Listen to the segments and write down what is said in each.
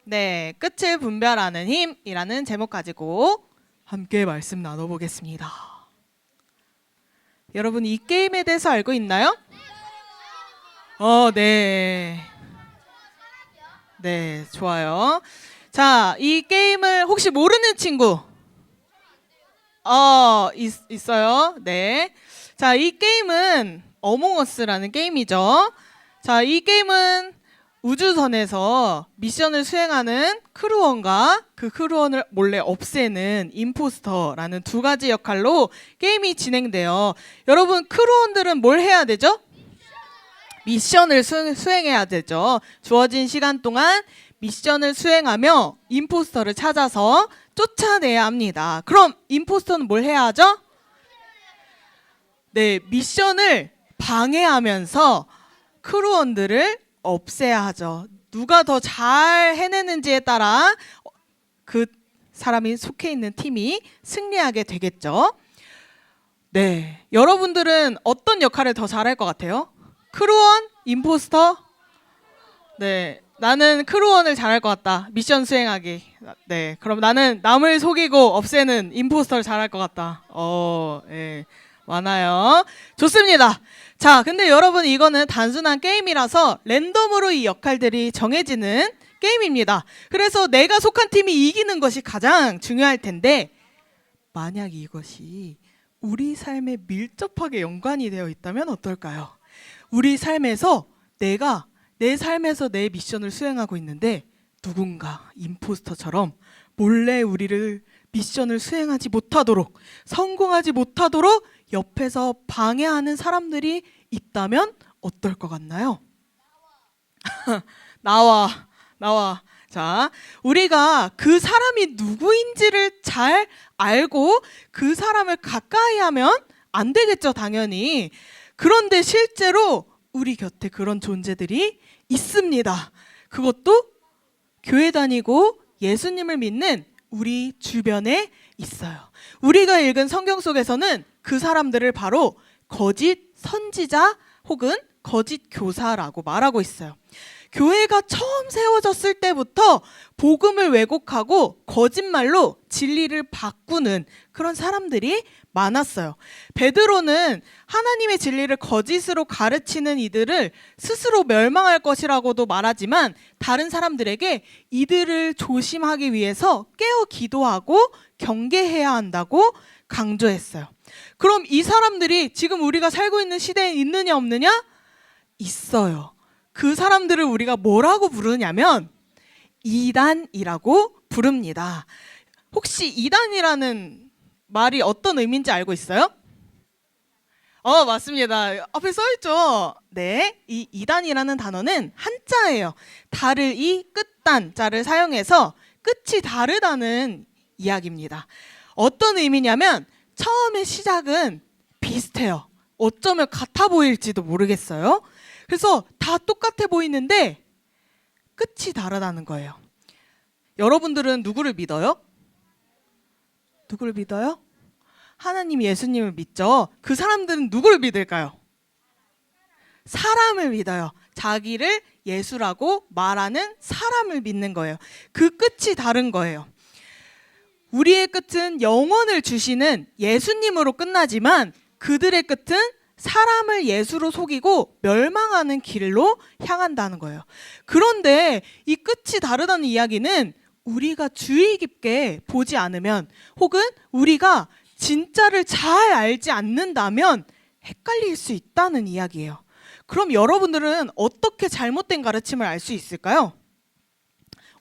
네, 끝을 분별하는 힘이라는 제목 가지고 함께 말씀 나눠보겠습니다. 여러분 이 게임에 대해서 알고 있나요? 네. 네, 좋아요. 자, 이 게임을 혹시 모르는 친구? 있어요. 네. 자, 이 게임은 어몽어스라는 게임이죠. 자, 이 게임은 우주선에서 미션을 수행하는 크루원과 그 크루원을 몰래 없애는 임포스터라는 두 가지 역할로 게임이 진행돼요. 여러분, 크루원들은 뭘 해야 되죠? 미션을 수행해야 되죠. 주어진 시간 동안 미션을 수행하며 임포스터를 찾아서 쫓아내야 합니다. 그럼 임포스터는 뭘 해야 하죠? 네, 미션을 방해하면서 크루원들을 없애야 하죠. 누가 더 잘 해내는지에 따라 그 사람이 속해 있는 팀이 승리하게 되겠죠. 네, 여러분들은 어떤 역할을 더 잘할 것 같아요? 크루원? 임포스터? 네, 나는 크루원을 잘할 것 같다. 미션 수행하기. 네, 그럼 나는 남을 속이고 없애는 임포스터를 잘할 것 같다. 네, 많아요. 좋습니다. 자, 근데 여러분 이거는 단순한 게임이라서 랜덤으로 이 역할들이 정해지는 게임입니다. 그래서 내가 속한 팀이 이기는 것이 가장 중요할 텐데 만약 이것이 우리 삶에 밀접하게 연관이 되어 있다면 어떨까요? 우리 삶에서 내 삶에서 내 미션을 수행하고 있는데 누군가 임포스터처럼 몰래 우리를 미션을 수행하지 못하도록, 성공하지 못하도록 옆에서 방해하는 사람들이 있다면 어떨 것 같나요? 나와. 자, 우리가 그 사람이 누구인지를 잘 알고 그 사람을 가까이 하면 안 되겠죠, 당연히. 그런데 실제로 우리 곁에 그런 존재들이 있습니다. 그것도 교회 다니고 예수님을 믿는 우리 주변에 있어요. 우리가 읽은 성경 속에서는 그 사람들을 바로 거짓 선지자 혹은 거짓 교사라고 말하고 있어요. 교회가 처음 세워졌을 때부터 복음을 왜곡하고 거짓말로 진리를 바꾸는 그런 사람들이 많았어요. 베드로는 하나님의 진리를 거짓으로 가르치는 이들을 스스로 멸망할 것이라고도 말하지만 다른 사람들에게 이들을 조심하기 위해서 깨어 기도하고 경계해야 한다고 강조했어요. 그럼 이 사람들이 지금 우리가 살고 있는 시대에 있느냐 없느냐? 있어요. 그 사람들을 우리가 뭐라고 부르냐면 이단이라고 부릅니다. 혹시 이단이라는 말이 어떤 의미인지 알고 있어요? 맞습니다. 앞에 써있죠. 네, 이 이단이라는 단어는 한자예요. 다를 이 끝단 자를 사용해서 끝이 다르다는 이야기입니다. 어떤 의미냐면 처음에 시작은 비슷해요. 어쩌면 같아 보일지도 모르겠어요. 그래서 다 똑같아 보이는데 끝이 다르다는 거예요. 여러분들은 누구를 믿어요? 누구를 믿어요? 하나님 예수님을 믿죠. 그 사람들은 누구를 믿을까요? 사람을 믿어요. 자기를 예수라고 말하는 사람을 믿는 거예요. 그 끝이 다른 거예요. 우리의 끝은 영원을 주시는 예수님으로 끝나지만 그들의 끝은 사람을 예수로 속이고 멸망하는 길로 향한다는 거예요. 그런데 이 끝이 다르다는 이야기는 우리가 주의 깊게 보지 않으면 혹은 우리가 진짜를 잘 알지 않는다면 헷갈릴 수 있다는 이야기예요. 그럼 여러분들은 어떻게 잘못된 가르침을 알 수 있을까요?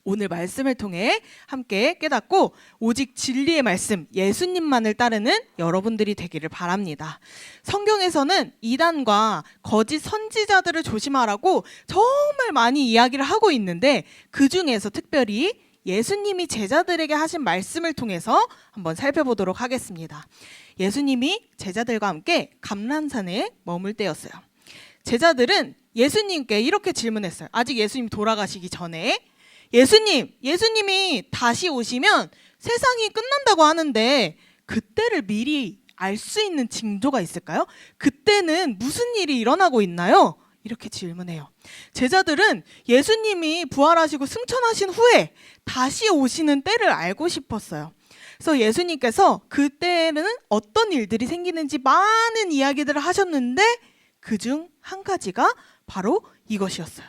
오늘 말씀을 통해 함께 깨닫고 오직 진리의 말씀, 예수님만을 따르는 여러분들이 되기를 바랍니다. 성경에서는 이단과 거짓 선지자들을 조심하라고 정말 많이 이야기를 하고 있는데 그 중에서 특별히 예수님이 제자들에게 하신 말씀을 통해서 한번 살펴보도록 하겠습니다. 예수님이 제자들과 함께 감람산에 머물 때였어요. 제자들은 예수님께 이렇게 질문했어요. 아직 예수님 돌아가시기 전에 예수님이 다시 오시면 세상이 끝난다고 하는데 그때를 미리 알 수 있는 징조가 있을까요? 그때는 무슨 일이 일어나고 있나요? 이렇게 질문해요. 제자들은 예수님이 부활하시고 승천하신 후에 다시 오시는 때를 알고 싶었어요. 그래서 예수님께서 그때는 어떤 일들이 생기는지 많은 이야기들을 하셨는데 그중 한 가지가 바로 이것이었어요.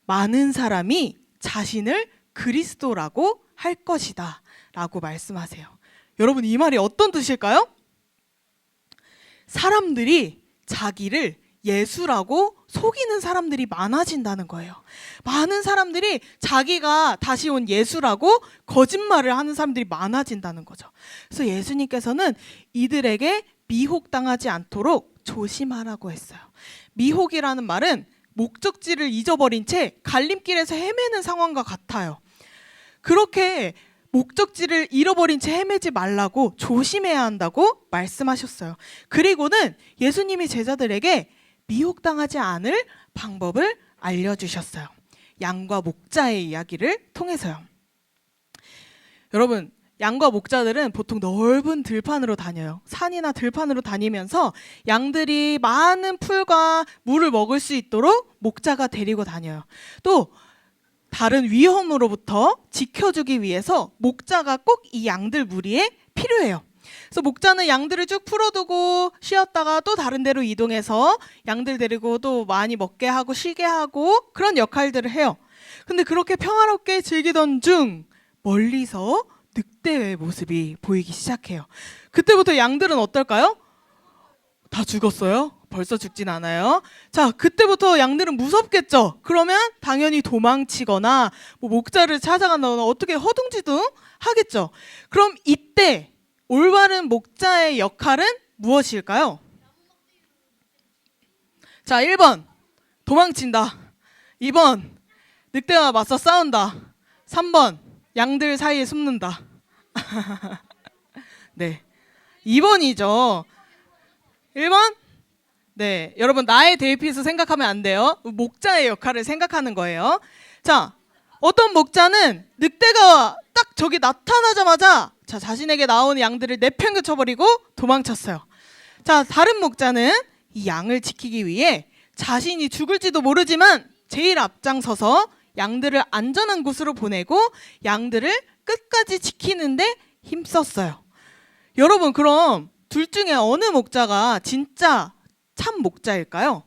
많은 사람이 자신을 그리스도라고 할 것이다 라고 말씀하세요. 여러분, 이 말이 어떤 뜻일까요? 사람들이 자기를 예수라고 속이는 사람들이 많아진다는 거예요. 많은 사람들이 자기가 다시 온 예수라고 거짓말을 하는 사람들이 많아진다는 거죠. 그래서 예수님께서는 이들에게 미혹당하지 않도록 조심하라고 했어요. 미혹이라는 말은 목적지를 잊어버린 채 갈림길에서 헤매는 상황과 같아요. 그렇게 목적지를 잃어버린 채 헤매지 말라고 조심해야 한다고 말씀하셨어요. 그리고는 예수님이 제자들에게 미혹당하지 않을 방법을 알려주셨어요. 양과 목자의 이야기를 통해서요. 여러분, 양과 목자들은 보통 넓은 들판으로 다녀요. 산이나 들판으로 다니면서 양들이 많은 풀과 물을 먹을 수 있도록 목자가 데리고 다녀요. 또 다른 위험으로부터 지켜주기 위해서 목자가 꼭 이 양들 무리에 필요해요. 그래서 목자는 양들을 쭉 풀어두고 쉬었다가 또 다른 데로 이동해서 양들 데리고 또 많이 먹게 하고 쉬게 하고 그런 역할들을 해요. 근데 그렇게 평화롭게 즐기던 중 멀리서 늑대의 모습이 보이기 시작해요. 그때부터 양들은 어떨까요? 다 죽었어요? 벌써 죽진 않아요. 자, 그때부터 양들은 무섭겠죠. 그러면 당연히 도망치거나 뭐 목자를 찾아간다거나 어떻게 허둥지둥 하겠죠. 그럼 이때 올바른 목자의 역할은 무엇일까요? 자, 1번 도망친다. 2번 늑대와 맞서 싸운다. 3번 양들 사이에 숨는다. 네, 2번이죠. 1번? 네, 여러분 나의 대피소 생각하면 안 돼요. 목자의 역할을 생각하는 거예요. 자, 어떤 목자는 늑대가 딱 저기 나타나자마자 자신에게 나오는 양들을 내팽개쳐버리고 도망쳤어요. 자, 다른 목자는 이 양을 지키기 위해 자신이 죽을지도 모르지만 제일 앞장서서 양들을 안전한 곳으로 보내고 양들을 끝까지 지키는데 힘썼어요. 여러분, 그럼 둘 중에 어느 목자가 진짜 참 목자일까요?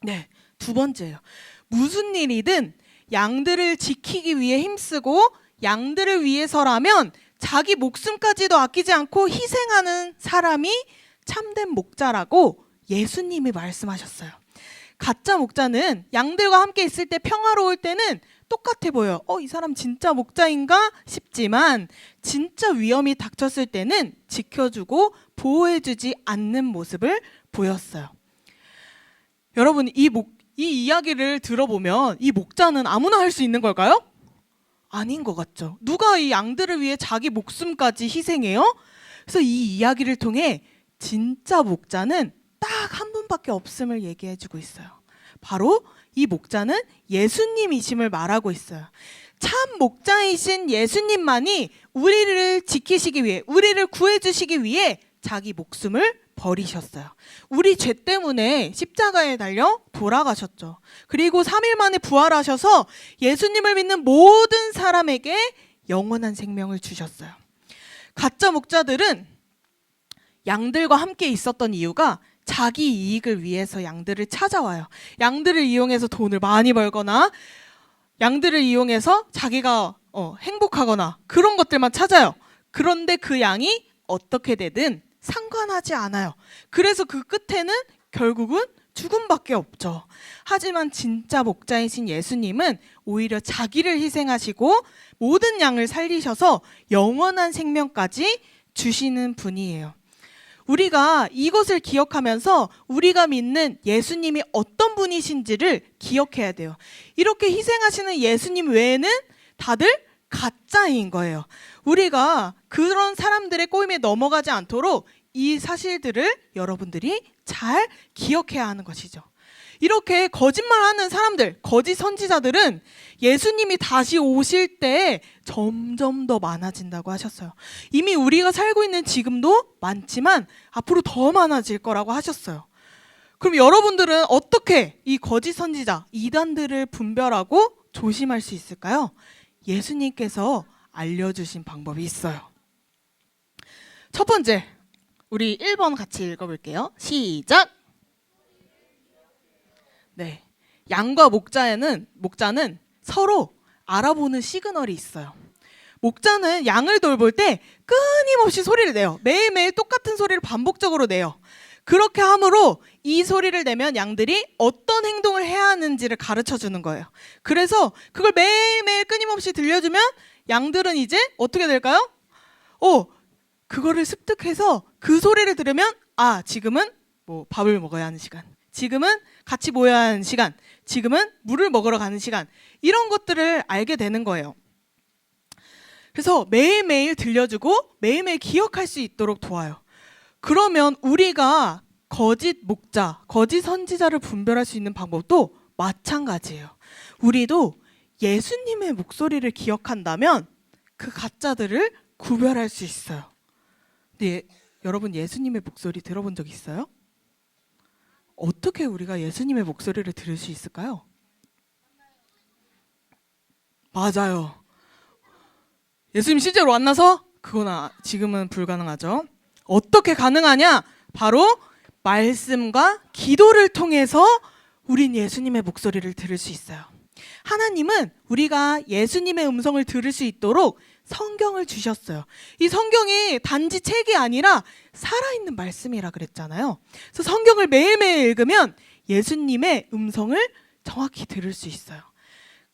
네, 두 번째예요. 무슨 일이든 양들을 지키기 위해 힘쓰고 양들을 위해서라면 자기 목숨까지도 아끼지 않고 희생하는 사람이 참된 목자라고 예수님이 말씀하셨어요. 가짜 목자는 양들과 함께 있을 때 평화로울 때는 똑같아 보여요. 이 사람 진짜 목자인가 싶지만 진짜 위험이 닥쳤을 때는 지켜주고 보호해주지 않는 모습을 보였어요. 여러분, 이 이야기를 들어보면 이 목자는 아무나 할 수 있는 걸까요? 아닌 것 같죠. 누가 이 양들을 위해 자기 목숨까지 희생해요? 그래서 이 이야기를 통해 진짜 목자는 딱 한 분밖에 없음을 얘기해주고 있어요. 바로 이 목자는 예수님이심을 말하고 있어요. 참 목자이신 예수님만이 우리를 지키시기 위해, 우리를 구해주시기 위해 자기 목숨을 버리셨어요. 우리 죄 때문에 십자가에 달려 돌아가셨죠. 그리고 3일 만에 부활하셔서 예수님을 믿는 모든 사람에게 영원한 생명을 주셨어요. 가짜 목자들은 양들과 함께 있었던 이유가 자기 이익을 위해서 양들을 찾아와요. 양들을 이용해서 돈을 많이 벌거나 양들을 이용해서 자기가 행복하거나 그런 것들만 찾아요. 그런데 그 양이 어떻게 되든 상관하지 않아요. 그래서 그 끝에는 결국은 죽음밖에 없죠. 하지만 진짜 목자이신 예수님은 오히려 자기를 희생하시고 모든 양을 살리셔서 영원한 생명까지 주시는 분이에요. 우리가 이것을 기억하면서 우리가 믿는 예수님이 어떤 분이신지를 기억해야 돼요. 이렇게 희생하시는 예수님 외에는 다들 가짜인 거예요. 우리가 그런 사람들의 꼬임에 넘어가지 않도록 이 사실들을 여러분들이 잘 기억해야 하는 것이죠. 이렇게 거짓말하는 사람들, 거짓 선지자들은 예수님이 다시 오실 때 점점 더 많아진다고 하셨어요. 이미 우리가 살고 있는 지금도 많지만 앞으로 더 많아질 거라고 하셨어요. 그럼 여러분들은 어떻게 이 거짓 선지자, 이단들을 분별하고 조심할 수 있을까요? 예수님께서 알려주신 방법이 있어요. 첫 번째, 우리 1번 같이 읽어볼게요. 시작! 네, 양과 목자는 서로 알아보는 시그널이 있어요. 목자는 양을 돌볼 때 끊임없이 소리를 내요. 매일매일 똑같은 소리를 반복적으로 내요. 그렇게 함으로 이 소리를 내면 양들이 어떤 행동을 해야 하는지를 가르쳐 주는 거예요. 그래서 그걸 매일매일 끊임없이 들려주면 양들은 이제 어떻게 될까요? 그거를 습득해서 그 소리를 들으면 지금은 뭐 밥을 먹어야 하는 시간, 지금은 같이 모여야 하는 시간, 지금은 물을 먹으러 가는 시간, 이런 것들을 알게 되는 거예요. 그래서 매일매일 들려주고 매일매일 기억할 수 있도록 도와요. 그러면 우리가 거짓 목자, 거짓 선지자를 분별할 수 있는 방법도 마찬가지예요. 우리도 예수님의 목소리를 기억한다면 그 가짜들을 구별할 수 있어요. 근데 여러분, 예수님의 목소리 들어본 적 있어요? 어떻게 우리가 예수님의 목소리를 들을 수 있을까요? 맞아요. 예수님 실제로 만나서? 그건 지금은 불가능하죠. 어떻게 가능하냐? 바로 말씀과 기도를 통해서 우린 예수님의 목소리를 들을 수 있어요. 하나님은 우리가 예수님의 음성을 들을 수 있도록 성경을 주셨어요. 이 성경이 단지 책이 아니라 살아있는 말씀이라 그랬잖아요. 그래서 성경을 매일매일 읽으면 예수님의 음성을 정확히 들을 수 있어요.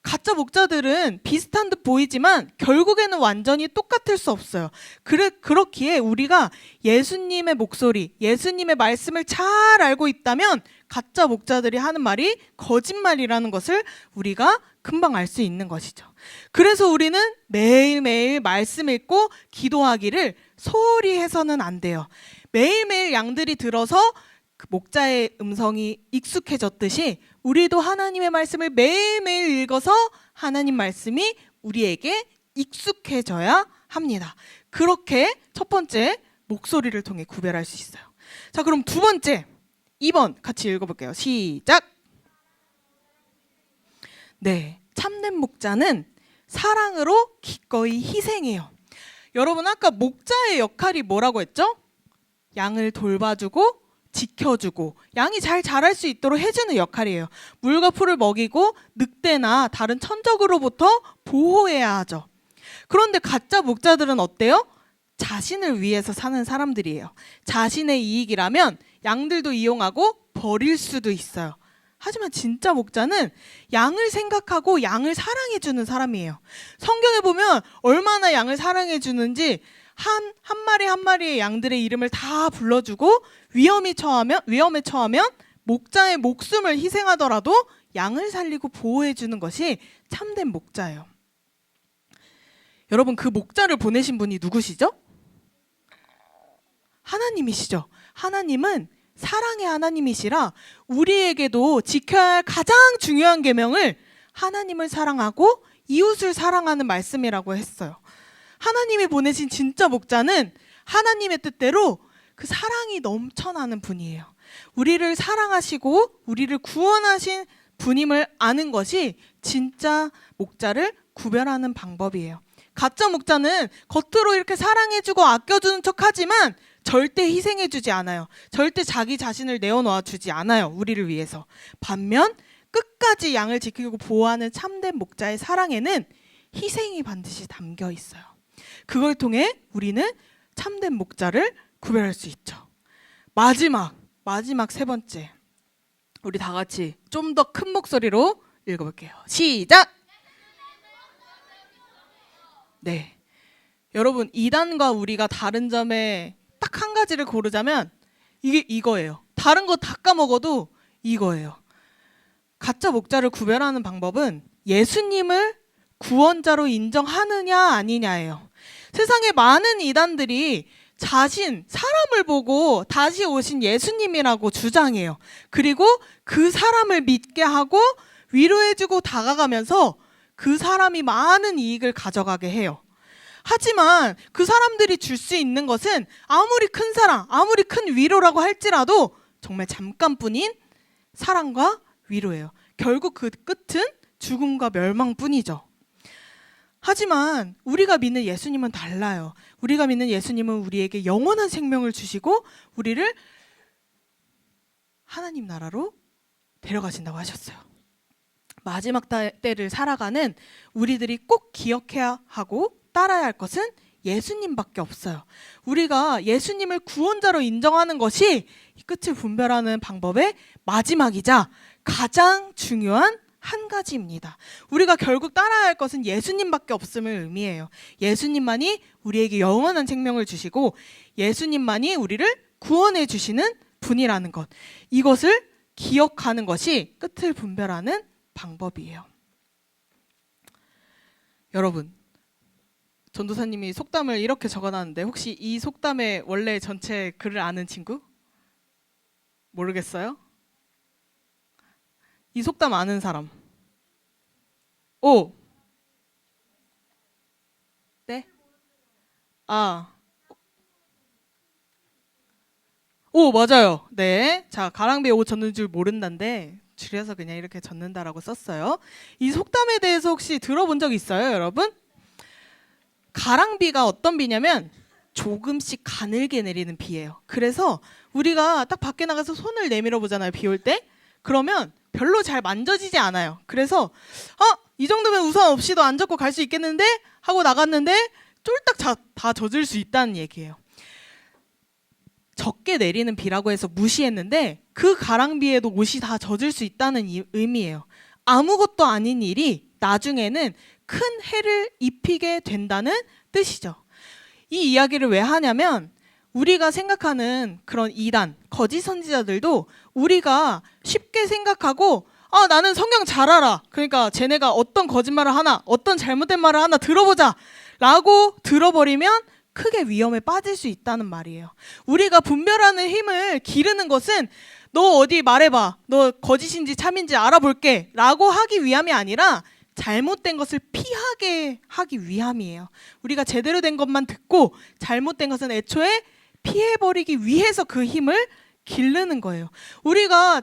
가짜 목자들은 비슷한 듯 보이지만 결국에는 완전히 똑같을 수 없어요. 그렇기에 우리가 예수님의 목소리, 예수님의 말씀을 잘 알고 있다면 가짜 목자들이 하는 말이 거짓말이라는 것을 우리가 금방 알 수 있는 것이죠. 그래서 우리는 매일매일 말씀 읽고 기도하기를 소홀히 해서는 안 돼요. 매일매일 양들이 들어서 그 목자의 음성이 익숙해졌듯이 우리도 하나님의 말씀을 매일매일 읽어서 하나님 말씀이 우리에게 익숙해져야 합니다. 그렇게 첫 번째, 목소리를 통해 구별할 수 있어요. 자, 그럼 두 번째, 2번 같이 읽어볼게요. 시작! 네, 참된 목자는 사랑으로 기꺼이 희생해요. 여러분, 아까 목자의 역할이 뭐라고 했죠? 양을 돌봐주고 지켜주고 양이 잘 자랄 수 있도록 해주는 역할이에요. 물과 풀을 먹이고 늑대나 다른 천적으로부터 보호해야 하죠. 그런데 가짜 목자들은 어때요? 자신을 위해서 사는 사람들이에요. 자신의 이익이라면 양들도 이용하고 버릴 수도 있어요. 하지만 진짜 목자는 양을 생각하고 양을 사랑해주는 사람이에요. 성경에 보면 얼마나 양을 사랑해주는지 한 마리 한 마리의 양들의 이름을 다 불러주고 위험에 처하면 목자의 목숨을 희생하더라도 양을 살리고 보호해주는 것이 참된 목자예요. 여러분, 그 목자를 보내신 분이 누구시죠? 하나님이시죠. 하나님은 사랑의 하나님이시라 우리에게도 지켜야 할 가장 중요한 계명을 하나님을 사랑하고 이웃을 사랑하는 말씀이라고 했어요. 하나님이 보내신 진짜 목자는 하나님의 뜻대로 그 사랑이 넘쳐나는 분이에요. 우리를 사랑하시고 우리를 구원하신 분임을 아는 것이 진짜 목자를 구별하는 방법이에요. 가짜 목자는 겉으로 이렇게 사랑해주고 아껴주는 척하지만 절대 희생해주지 않아요. 절대 자기 자신을 내어놓아 주지 않아요. 우리를 위해서. 반면 끝까지 양을 지키고 보호하는 참된 목자의 사랑에는 희생이 반드시 담겨 있어요. 그걸 통해 우리는 참된 목자를 구별할 수 있죠. 마지막 세 번째. 우리 다 같이 좀 더 큰 목소리로 읽어볼게요. 시작! 네. 여러분, 이단과 우리가 다른 점에 딱 한 가지를 고르자면 이게 이거예요. 다른 거 다 까먹어도 이거예요. 가짜 목자를 구별하는 방법은 예수님을 구원자로 인정하느냐 아니냐예요. 세상에 많은 이단들이 사람을 보고 다시 오신 예수님이라고 주장해요. 그리고 그 사람을 믿게 하고 위로해주고 다가가면서 그 사람이 많은 이익을 가져가게 해요. 하지만 그 사람들이 줄 수 있는 것은 아무리 큰 사랑, 아무리 큰 위로라고 할지라도 정말 잠깐뿐인 사랑과 위로예요. 결국 그 끝은 죽음과 멸망뿐이죠. 하지만 우리가 믿는 예수님은 달라요. 우리가 믿는 예수님은 우리에게 영원한 생명을 주시고 우리를 하나님 나라로 데려가신다고 하셨어요. 마지막 때를 살아가는 우리들이 꼭 기억해야 하고 따라야 할 것은 예수님밖에 없어요. 우리가 예수님을 구원자로 인정하는 것이 이 끝을 분별하는 방법의 마지막이자 가장 중요한 한 가지입니다. 우리가 결국 따라야 할 것은 예수님밖에 없음을 의미해요. 예수님만이 우리에게 영원한 생명을 주시고 예수님만이 우리를 구원해 주시는 분이라는 것. 이것을 기억하는 것이 끝을 분별하는 방법이에요. 여러분, 전도사님이 속담을 이렇게 적어놨는데 혹시 이 속담의 원래 전체 글을 아는 친구? 모르겠어요? 이 속담 아는 사람? 오! 네? 오, 맞아요. 네. 자, 가랑비에 옷 젖는 줄 모른다인데 줄여서 그냥 이렇게 젖는다라고 썼어요. 이 속담에 대해서 혹시 들어본 적 있어요, 여러분? 가랑비가 어떤 비냐면 조금씩 가늘게 내리는 비예요. 그래서 우리가 딱 밖에 나가서 손을 내밀어 보잖아요, 비 올 때. 그러면 별로 잘 만져지지 않아요. 그래서 이 정도면 우산 없이도 안 젖고 갈 수 있겠는데 하고 나갔는데 쫄딱 다 젖을 수 있다는 얘기예요. 적게 내리는 비라고 해서 무시했는데 그 가랑비에도 옷이 다 젖을 수 있다는 의미예요. 아무것도 아닌 일이 나중에는 큰 해를 입히게 된다는 뜻이죠. 이 이야기를 왜 하냐면 우리가 생각하는 그런 이단, 거짓 선지자들도 우리가 쉽게 생각하고 나는 성경 잘 알아. 그러니까 쟤네가 어떤 거짓말을 하나, 어떤 잘못된 말을 하나 들어보자 라고 들어버리면 크게 위험에 빠질 수 있다는 말이에요. 우리가 분별하는 힘을 기르는 것은 너 어디 말해봐. 너 거짓인지 참인지 알아볼게 라고 하기 위함이 아니라 잘못된 것을 피하게 하기 위함이에요. 우리가 제대로 된 것만 듣고 잘못된 것은 애초에 피해버리기 위해서 그 힘을 기르는 거예요. 우리가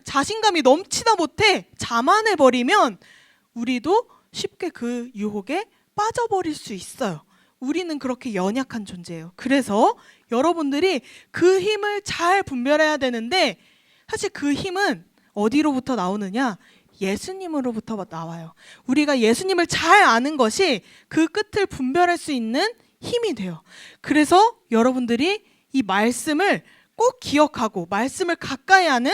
자신감이 넘치다 못해 자만해버리면 우리도 쉽게 그 유혹에 빠져버릴 수 있어요. 우리는 그렇게 연약한 존재예요. 그래서 여러분들이 그 힘을 잘 분별해야 되는데 사실 그 힘은 어디로부터 나오느냐? 예수님으로부터 나와요. 우리가 예수님을 잘 아는 것이 그 끝을 분별할 수 있는 힘이 돼요. 그래서 여러분들이 이 말씀을 꼭 기억하고 말씀을 가까이 하는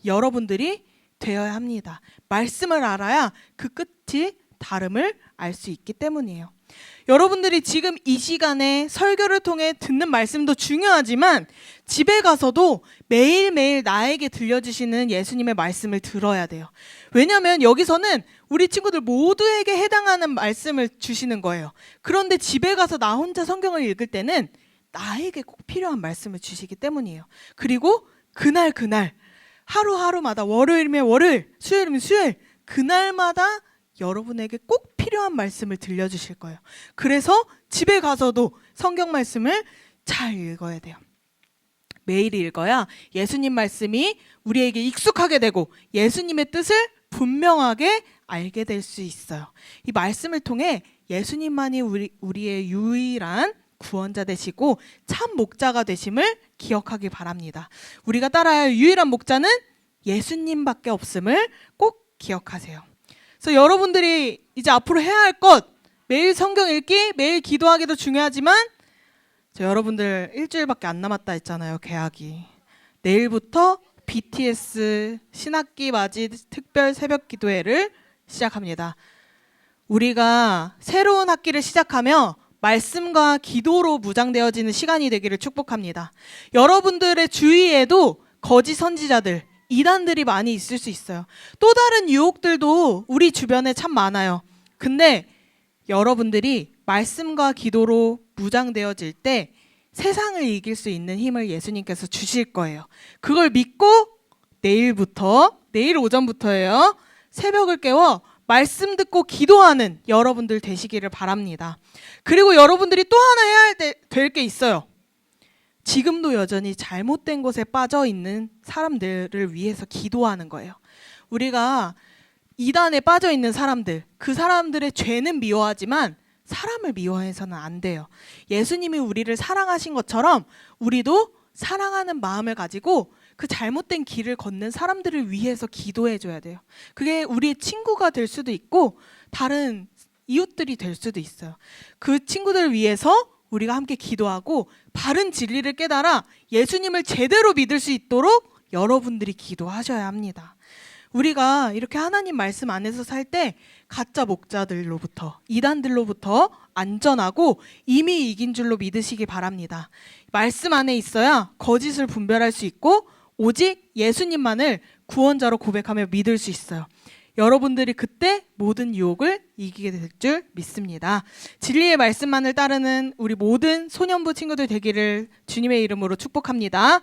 여러분들이 되어야 합니다. 말씀을 알아야 그 끝이 다름을 알 수 있기 때문이에요. 여러분들이 지금 이 시간에 설교를 통해 듣는 말씀도 중요하지만 집에 가서도 매일매일 나에게 들려주시는 예수님의 말씀을 들어야 돼요. 왜냐하면 여기서는 우리 친구들 모두에게 해당하는 말씀을 주시는 거예요. 그런데 집에 가서 나 혼자 성경을 읽을 때는 나에게 꼭 필요한 말씀을 주시기 때문이에요. 그리고 그날 하루하루마다 월요일이면 월요일, 수요일이면 수요일 그날마다 여러분에게 꼭 필요한 말씀을 들려주실 거예요. 그래서 집에 가서도 성경 말씀을 잘 읽어야 돼요. 매일 읽어야 예수님 말씀이 우리에게 익숙하게 되고 예수님의 뜻을 분명하게 알게 될 수 있어요. 이 말씀을 통해 예수님만이 우리의 유일한 구원자 되시고 참 목자가 되심을 기억하기 바랍니다. 우리가 따라야 할 유일한 목자는 예수님밖에 없음을 꼭 기억하세요. 그래서 여러분들이 이제 앞으로 해야 할 것, 매일 성경 읽기, 매일 기도하기도 중요하지만 여러분들 일주일밖에 안 남았다 했잖아요, 개학이. 내일부터 BTS 신학기 맞이 특별 새벽 기도회를 시작합니다. 우리가 새로운 학기를 시작하며 말씀과 기도로 무장되어지는 시간이 되기를 축복합니다. 여러분들의 주위에도 거짓 선지자들, 이단들이 많이 있을 수 있어요. 또 다른 유혹들도 우리 주변에 참 많아요. 근데 여러분들이 말씀과 기도로 무장되어질 때 세상을 이길 수 있는 힘을 예수님께서 주실 거예요. 그걸 믿고 내일 오전부터예요. 새벽을 깨워 말씀 듣고 기도하는 여러분들 되시기를 바랍니다. 그리고 여러분들이 또 하나 해야 될 게 있어요. 지금도 여전히 잘못된 곳에 빠져 있는 사람들을 위해서 기도하는 거예요. 우리가 이단에 빠져 있는 사람들, 그 사람들의 죄는 미워하지만 사람을 미워해서는 안 돼요. 예수님이 우리를 사랑하신 것처럼 우리도 사랑하는 마음을 가지고 그 잘못된 길을 걷는 사람들을 위해서 기도해 줘야 돼요. 그게 우리의 친구가 될 수도 있고 다른 이웃들이 될 수도 있어요. 그 친구들을 위해서 우리가 함께 기도하고 바른 진리를 깨달아 예수님을 제대로 믿을 수 있도록 여러분들이 기도하셔야 합니다. 우리가 이렇게 하나님 말씀 안에서 살 때 가짜 목자들로부터, 이단들로부터 안전하고 이미 이긴 줄로 믿으시기 바랍니다. 말씀 안에 있어야 거짓을 분별할 수 있고 오직 예수님만을 구원자로 고백하며 믿을 수 있어요. 여러분들이 그때 모든 유혹을 이기게 될 줄 믿습니다. 진리의 말씀만을 따르는 우리 모든 소년부 친구들 되기를 주님의 이름으로 축복합니다.